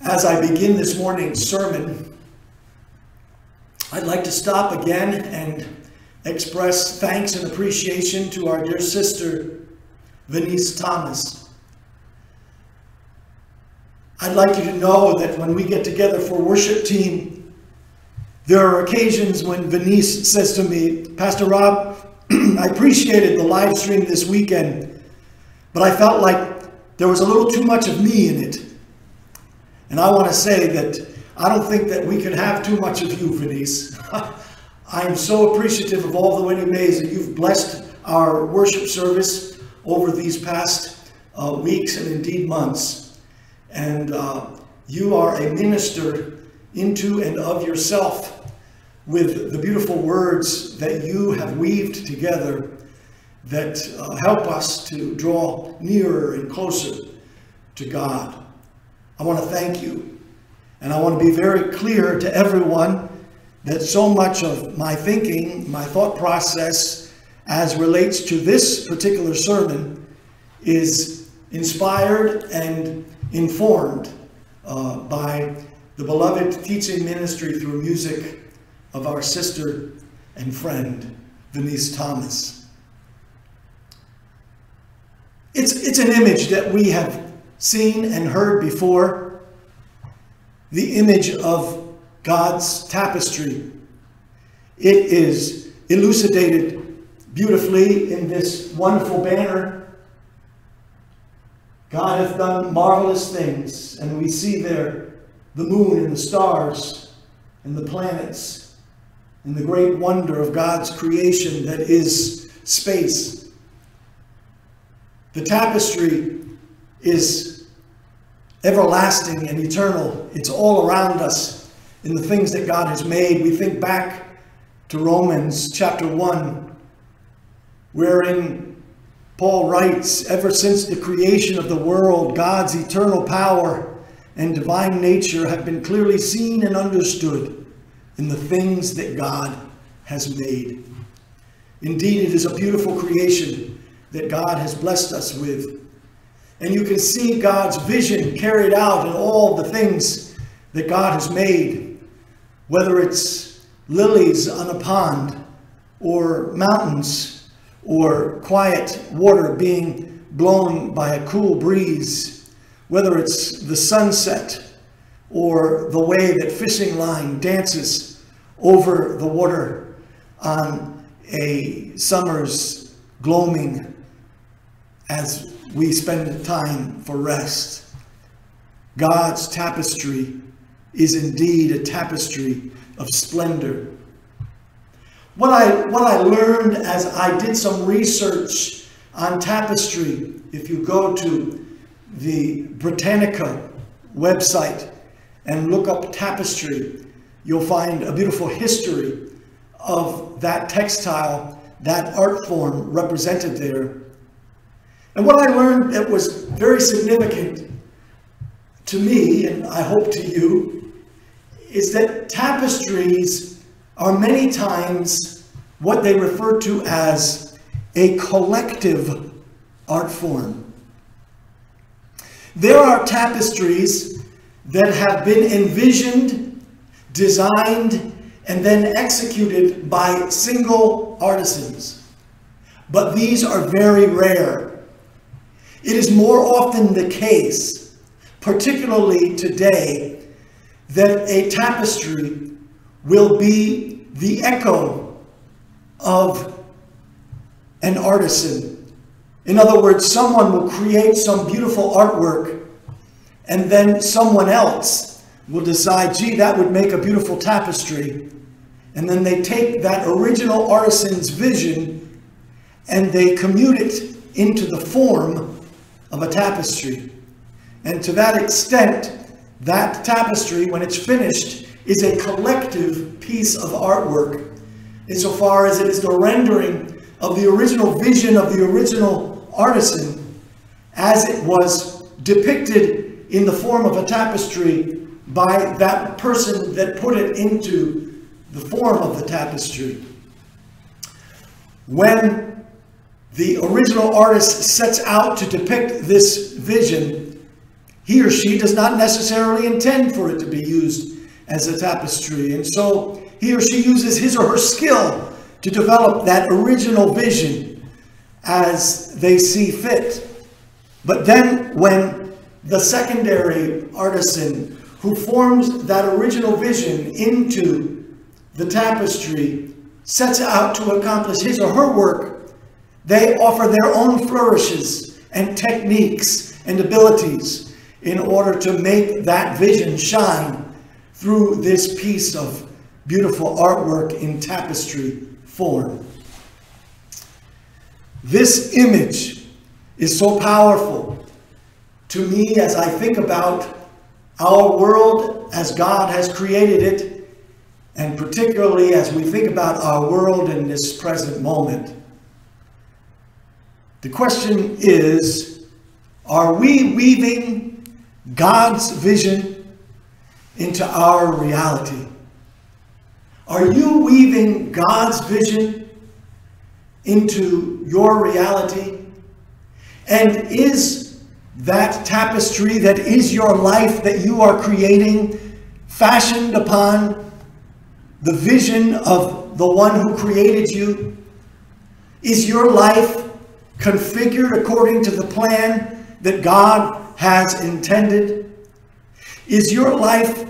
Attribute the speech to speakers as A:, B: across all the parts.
A: As I begin this morning's sermon, I'd like to stop again and express thanks and appreciation to our dear sister, Venice Thomas. I'd like you to know that when we get together for worship team, there are occasions when Venice says to me, Pastor Rob, I appreciated the live stream this weekend, but I felt like there was a little too much of me in it. And I want to say that I don't think that we can have too much of you, Venice. I am so appreciative of all the many ways that you've blessed our worship service over these past weeks and indeed months. And you are a minister into and of yourself with the beautiful words that you have weaved together that help us to draw nearer and closer to God. I want to thank you, and I want to be very clear to everyone that so much of my thinking, my thought process as relates to this particular sermon is inspired and informed by the beloved teaching ministry through music of our sister and friend, Venice Thomas. It's an image that we have seen and heard before, the image of God's tapestry. It is elucidated beautifully in this wonderful banner. God hath done marvelous things, and we see there the moon and the stars and the planets and the great wonder of God's creation that is space. The tapestry is everlasting and eternal. It's all around us in the things that God has made. We think back to Romans chapter 1, wherein Paul writes, ever since the creation of the world, God's eternal power and divine nature have been clearly seen and understood in the things that God has made. Indeed, it is a beautiful creation that God has blessed us with. And you can see God's vision carried out in all the things that God has made, whether it's lilies on a pond, or mountains, or quiet water being blown by a cool breeze, whether it's the sunset, or the way that fishing line dances over the water on a summer's gloaming as we spend time for rest. God's tapestry is indeed a tapestry of splendor. What I learned as I did some research on tapestry, if you go to the Britannica website and look up tapestry, you'll find a beautiful history of that textile, that art form represented there. And what I learned that was very significant to me, and I hope to you, is that tapestries are many times what they refer to as a collective art form. There are tapestries that have been envisioned, designed, and then executed by single artisans. But these are very rare. It is more often the case, particularly today, that a tapestry will be the echo of an artisan. In other words, someone will create some beautiful artwork, and then someone else will decide, gee, that would make a beautiful tapestry. And then they take that original artisan's vision and they commute it into the form of a tapestry. And to that extent, that tapestry, when it's finished, is a collective piece of artwork, insofar as it is the rendering of the original vision of the original artisan as it was depicted in the form of a tapestry by that person that put it into the form of the tapestry. When the original artist sets out to depict this vision, he or she does not necessarily intend for it to be used as a tapestry. And so he or she uses his or her skill to develop that original vision as they see fit. But then when the secondary artisan who forms that original vision into the tapestry sets out to accomplish his or her work, they offer their own flourishes and techniques and abilities in order to make that vision shine through this piece of beautiful artwork in tapestry form. This image is so powerful to me as I think about our world as God has created it, and particularly as we think about our world in this present moment. The question is, are we weaving God's vision into our reality? Are you weaving God's vision into your reality? And is that tapestry that is your life that you are creating fashioned upon the vision of the one who created you? Is your life configured according to the plan that God has intended? Is your life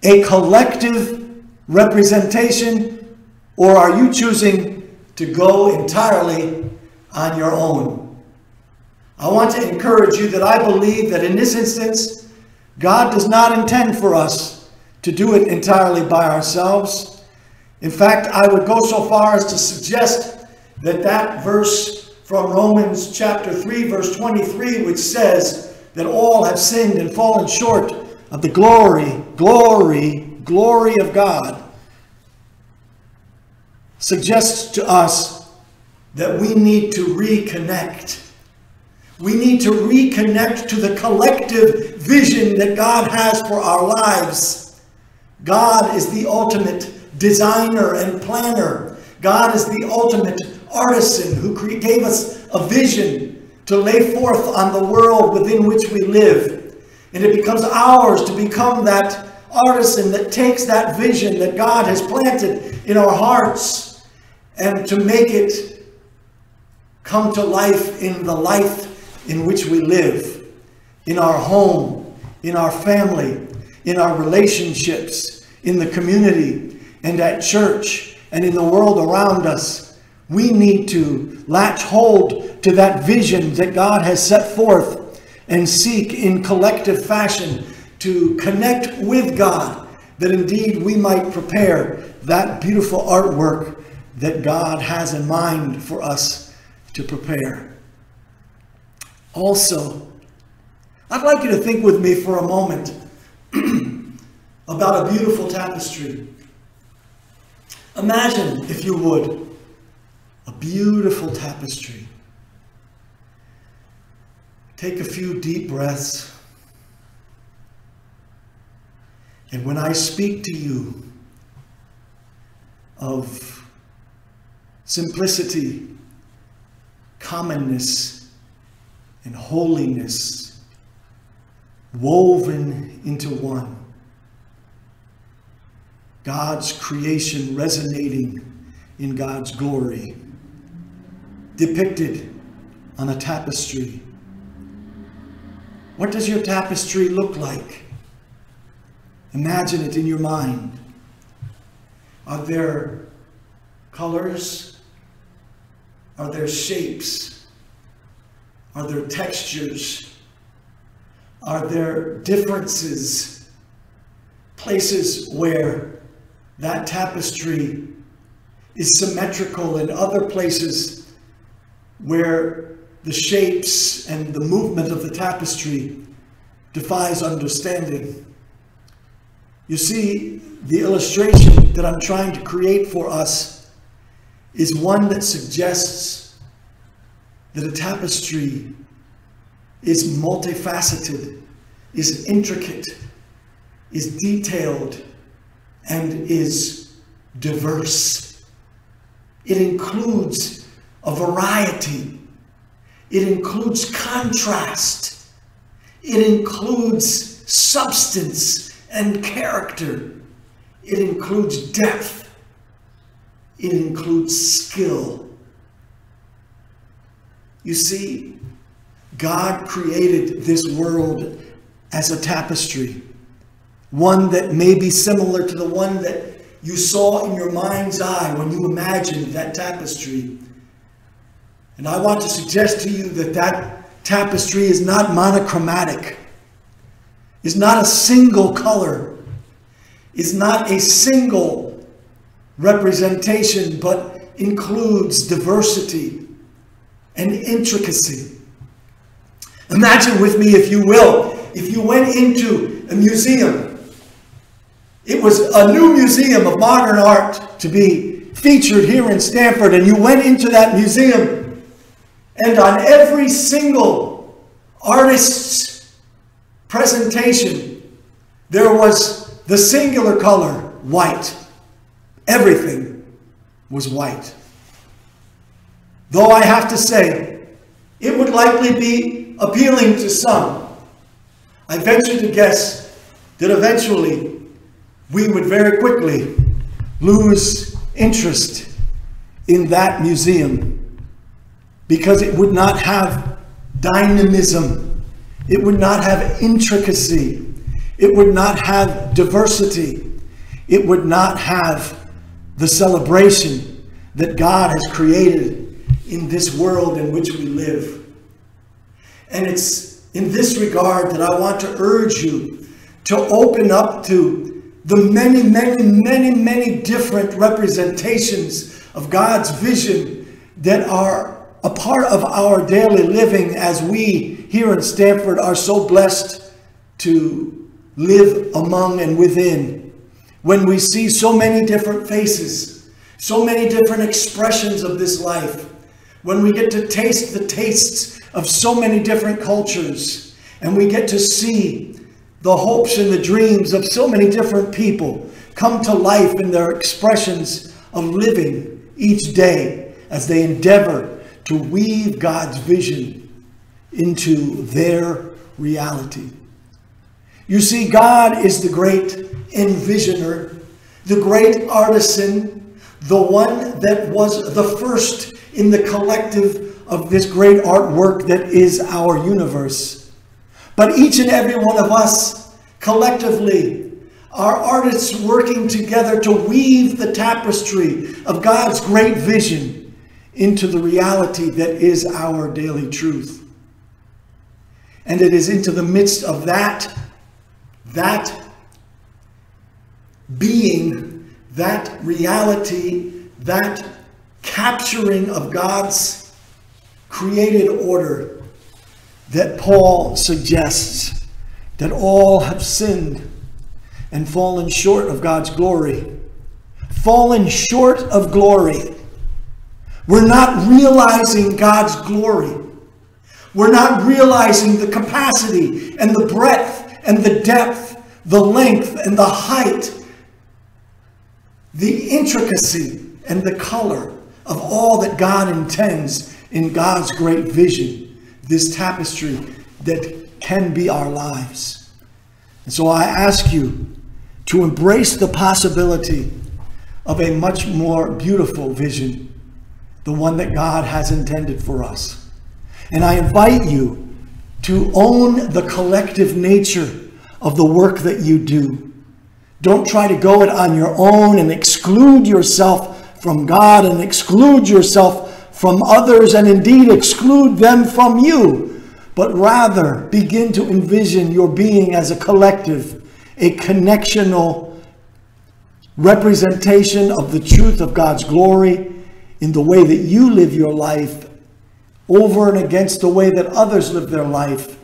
A: a collective representation, or are you choosing to go entirely on your own? I want to encourage you that I believe that in this instance, God does not intend for us to do it entirely by ourselves. In fact, I would go so far as to suggest that that verse from Romans chapter 3, verse 23, which says that all have sinned and fallen short of the glory of God, suggests to us that we need to reconnect. We need to reconnect to the collective vision that God has for our lives. God is the ultimate designer and planner. God is the ultimate artisan who gave us a vision to lay forth on the world within which we live. And it becomes ours to become that artisan that takes that vision that God has planted in our hearts and to make it come to life in the life in which we live, in our home, in our family, in our relationships, in the community, and at church, and in the world around us. We need to latch hold to that vision that God has set forth and seek in collective fashion to connect with God, that indeed we might prepare that beautiful artwork that God has in mind for us to prepare. Also, I'd like you to think with me for a moment about a beautiful tapestry. Imagine, if you would, a beautiful tapestry. Take a few deep breaths. And when I speak to you of simplicity, commonness, and holiness woven into one, God's creation resonating in God's glory, depicted on a tapestry. What does your tapestry look like? Imagine it in your mind. Are there colors? Are there shapes? Are there textures? Are there differences? Places where that tapestry is symmetrical, and other places where the shapes and the movement of the tapestry defies understanding. You see, the illustration that I'm trying to create for us is one that suggests that a tapestry is multifaceted, is intricate, is detailed, and is diverse. It includes a variety. It includes contrast. It includes substance and character. It includes depth. It includes skill. You see, God created this world as a tapestry, one that may be similar to the one that you saw in your mind's eye when you imagined that tapestry. And I want to suggest to you that that tapestry is not monochromatic, is not a single color, is not a single representation, but includes diversity and intricacy. Imagine with me, if you will, if you went into a museum. It was a new museum of modern art to be featured here in Stamford, and you went into that museum, and on every single artist's presentation, there was the singular color, white. Everything was white. Though I have to say, it would likely be appealing to some. I venture to guess that eventually we would very quickly lose interest in that museum because it would not have dynamism. It would not have intricacy. It would not have diversity. It would not have the celebration that God has created in this world in which we live. And it's in this regard that I want to urge you to open up to the many, many, many, many different representations of God's vision that are a part of our daily living as we here in Stamford are so blessed to live among and within. When we see so many different faces, so many different expressions of this life, when we get to taste the tastes of so many different cultures, and we get to see the hopes and the dreams of so many different people come to life in their expressions of living each day as they endeavor to weave God's vision into their reality. You see, God is the great envisioner, the great artisan, the one that was the first in the collective of this great artwork that is our universe. But each and every one of us collectively are artists working together to weave the tapestry of God's great vision into the reality that is our daily truth. And it is into the midst of that being, that reality, that capturing of God's created order that Paul suggests that all have sinned and fallen short of God's glory. Fallen short of glory. We're not realizing God's glory. We're not realizing the capacity and the breadth and the depth, the length and the height, the intricacy and the color of all that God intends in God's great vision, this tapestry that can be our lives. And so I ask you to embrace the possibility of a much more beautiful vision, the one that God has intended for us. And I invite you to own the collective nature of the work that you do. Don't try to go it on your own and exclude yourself from God and exclude yourself from others and indeed exclude them from you, but rather begin to envision your being as a collective, a connectional representation of the truth of God's glory in the way that you live your life over and against the way that others live their life,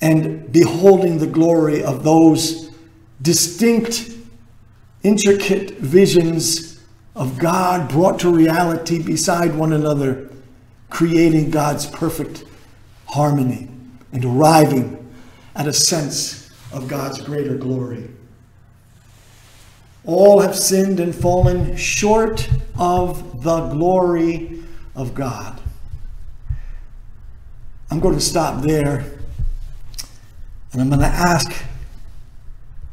A: and beholding the glory of those distinct, intricate visions of God brought to reality beside one another, creating God's perfect harmony and arriving at a sense of God's greater glory. All have sinned and fallen short of the glory of God. I'm going to stop there And I'm going to ask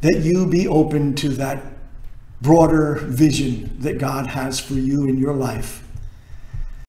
A: that you be open to that broader vision that God has for you in your life.